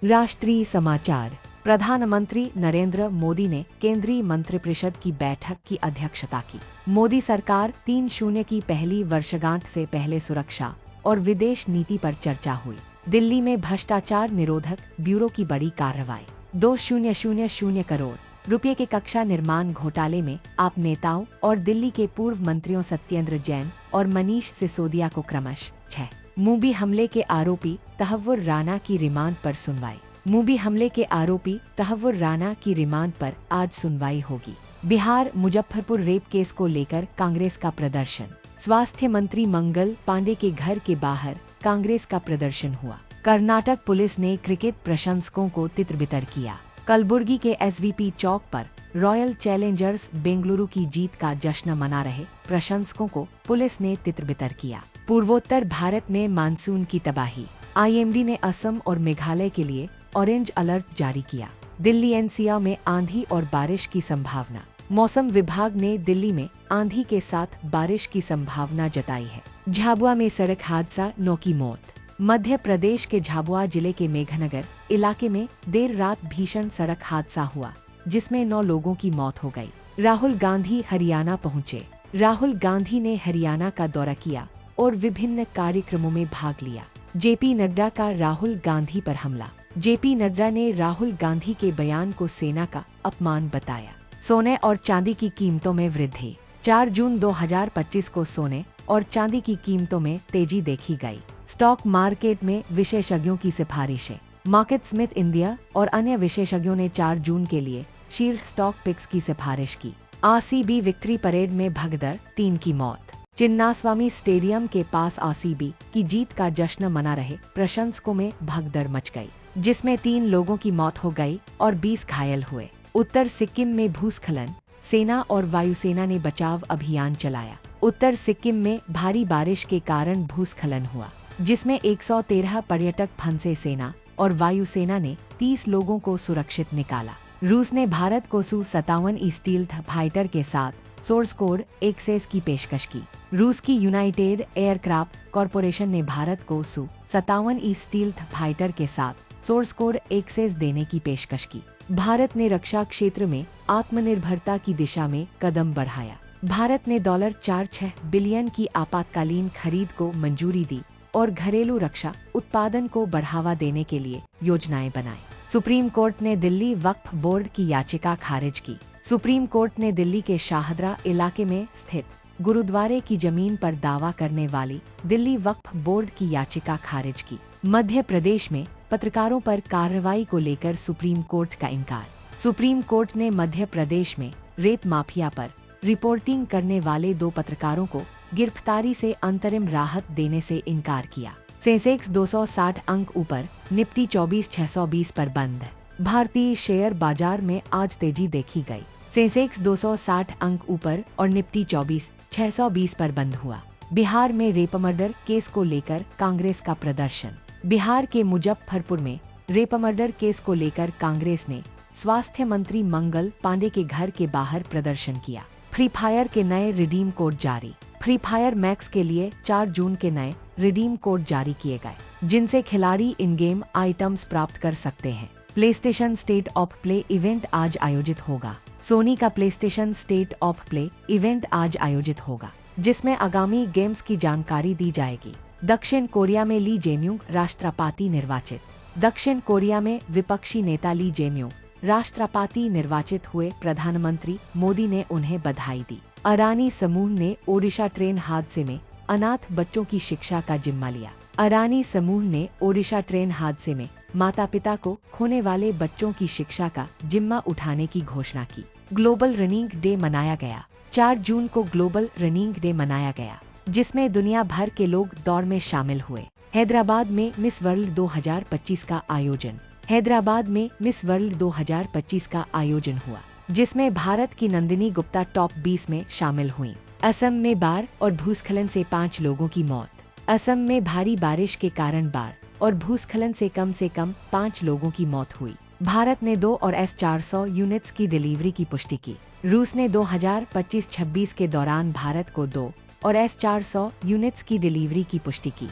राष्ट्रीय समाचार। प्रधानमंत्री नरेंद्र मोदी ने केंद्रीय मंत्रिपरिषद की बैठक की अध्यक्षता की। मोदी सरकार 3-0 की पहली वर्षगांठ से पहले सुरक्षा और विदेश नीति पर चर्चा हुई। दिल्ली में भ्रष्टाचार निरोधक ब्यूरो की बड़ी कार्रवाई। 2,000 करोड़ रुपये के कक्षा निर्माण घोटाले में आप नेताओं और दिल्ली के पूर्व मंत्रियों सत्येंद्र जैन और मनीष सिसोदिया को क्रमशः 6 मूबी हमले के आरोपी तहव्वुर राना की रिमांड पर सुनवाई। मूबी हमले के आरोपी तहव्वुर राना की रिमांड पर आज सुनवाई होगी। बिहार मुजफ्फरपुर रेप केस को लेकर कांग्रेस का प्रदर्शन। स्वास्थ्य मंत्री मंगल पांडे के घर के बाहर कांग्रेस का प्रदर्शन हुआ। कर्नाटक पुलिस ने क्रिकेट प्रशंसकों को तितर-बितर किया। कलबुर्गी के एसवीपी चौक पर रॉयल चैलेंजर्स बेंगलुरु की जीत का जश्न मना रहे प्रशंसकों को पुलिस ने तितर-बितर किया। पूर्वोत्तर भारत में मानसून की तबाही। आईएमडी ने असम और मेघालय के लिए ऑरेंज अलर्ट जारी किया। दिल्ली एनसीआर में आंधी और बारिश की संभावना। मौसम विभाग ने दिल्ली में आंधी के साथ बारिश की संभावना जताई है। झाबुआ में सड़क हादसा, 9 की मौत। मध्य प्रदेश के झाबुआ जिले के मेघनगर इलाके में देर रात भीषण सड़क हादसा हुआ, जिसमें 9 लोगों की मौत हो गई। राहुल गांधी हरियाणा पहुंचे। राहुल गांधी ने हरियाणा का दौरा किया और विभिन्न कार्यक्रमों में भाग लिया। जेपी नड्डा का राहुल गांधी पर हमला। जेपी नड्डा ने राहुल गांधी के बयान को सेना का अपमान बताया। सोने और चांदी की कीमतों में वृद्धि। 4 जून 2025 को सोने और चांदी की कीमतों में तेजी देखी गई। स्टॉक मार्केट में विशेषज्ञों की सिफारिशें। मार्केट स्मिथ इंडिया और अन्य विशेषज्ञों ने 4 जून के लिए शीर्ष स्टॉक पिक्स की सिफारिश की। आरसीबी विक्ट्री परेड में भगदड़, 3 की मौत। चिन्नास्वामी स्टेडियम के पास आरसीबी की जीत का जश्न मना रहे प्रशंसकों में भगदड़ मच गई, जिसमें 3 लोगों की मौत हो गई और 20 घायल हुए। उत्तर सिक्किम में भूस्खलन। सेना और वायुसेना ने बचाव अभियान चलाया। उत्तर सिक्किम में भारी बारिश के कारण भूस्खलन हुआ, जिसमें 113 पर्यटक फंसे। सेना और वायुसेना ने 30 लोगों को सुरक्षित निकाला। रूस ने भारत को Su-57 स्टील्थ फाइटर के साथ सोर्स कोड एक्सेस की पेशकश की। रूस की यूनाइटेड एयरक्राफ्ट कॉरपोरेशन ने भारत को Su-57 स्टील्थ फाइटर के साथ सोर्स कोड एक्सेस देने की पेशकश की। भारत ने रक्षा क्षेत्र में आत्मनिर्भरता की दिशा में कदम बढ़ाया। भारत ने $4.6 बिलियन की आपातकालीन खरीद को मंजूरी दी और घरेलू रक्षा उत्पादन को बढ़ावा देने के लिए योजनाएं बनाई। सुप्रीम कोर्ट ने दिल्ली वक्फ बोर्ड की याचिका खारिज की। सुप्रीम कोर्ट ने दिल्ली के शाहदरा इलाके में स्थित गुरुद्वारे की जमीन पर दावा करने वाली दिल्ली वक्फ बोर्ड की याचिका खारिज की। मध्य प्रदेश में पत्रकारों पर कार्रवाई को लेकर सुप्रीम कोर्ट का इनकार। सुप्रीम कोर्ट ने मध्य प्रदेश में रेत माफिया पर रिपोर्टिंग करने वाले 2 पत्रकारों को गिरफ्तारी से अंतरिम राहत देने से इनकार किया। सेंसेक्स 260 अंक ऊपर, निफ्टी 24,620 पर बंद। भारतीय शेयर बाजार में आज तेजी देखी गई। सेंसेक्स 260 अंक ऊपर और निफ्टी 24,620 पर बंद हुआ। बिहार में रेप मर्डर केस को लेकर कांग्रेस का प्रदर्शन। बिहार के मुजफ्फरपुर में रेप मर्डर केस को लेकर कांग्रेस ने स्वास्थ्य मंत्री मंगल पांडे के घर के बाहर प्रदर्शन किया। फ्री फायर के नए रिडीम कोड जारी। फ्री फायर मैक्स के लिए 4 जून के नए रिडीम कोड जारी किए गए, जिनसे खिलाड़ी इन गेम आइटम्स प्राप्त कर सकते हैं। PlayStation state of play event आज आयोजित होगा। सोनी का PlayStation state of play event आज आयोजित होगा, जिसमें आगामी गेम्स की जानकारी दी जाएगी। दक्षिण कोरिया में ली जेम्यूंग राष्ट्रपति निर्वाचित। दक्षिण कोरिया में विपक्षी नेता ली जेम्यूंग राष्ट्रपति निर्वाचित हुए। प्रधानमंत्री मोदी ने उन्हें बधाई दी। अडानी समूह ने ओडिशा ट्रेन हादसे में अनाथ बच्चों की शिक्षा का जिम्मा लिया। अडानी समूह ने ओडिशा ट्रेन हादसे में माता-पिता को खोने वाले बच्चों की शिक्षा का जिम्मा उठाने की घोषणा की। ग्लोबल रनिंग डे मनाया गया। 4 जून को ग्लोबल रनिंग डे मनाया गया, जिसमें दुनिया भर के लोग दौड़ में शामिल हुए। हैदराबाद में मिस वर्ल्ड 2025 का आयोजन। हैदराबाद में मिस वर्ल्ड 2025 का आयोजन हुआ, जिसमें भारत की नंदिनी गुप्ता टॉप 20 में शामिल हुईं। असम में बाढ़ और भूस्खलन से 5 लोगों की मौत। असम में भारी बारिश के कारण बाढ़ और भूस्खलन से कम 5 लोगों की मौत हुई। भारत ने 2 और S-400 यूनिट्स की डिलीवरी की पुष्टि की। रूस ने 2025-26 के दौरान भारत को 2 और S-400 यूनिट्स की डिलीवरी की पुष्टि की।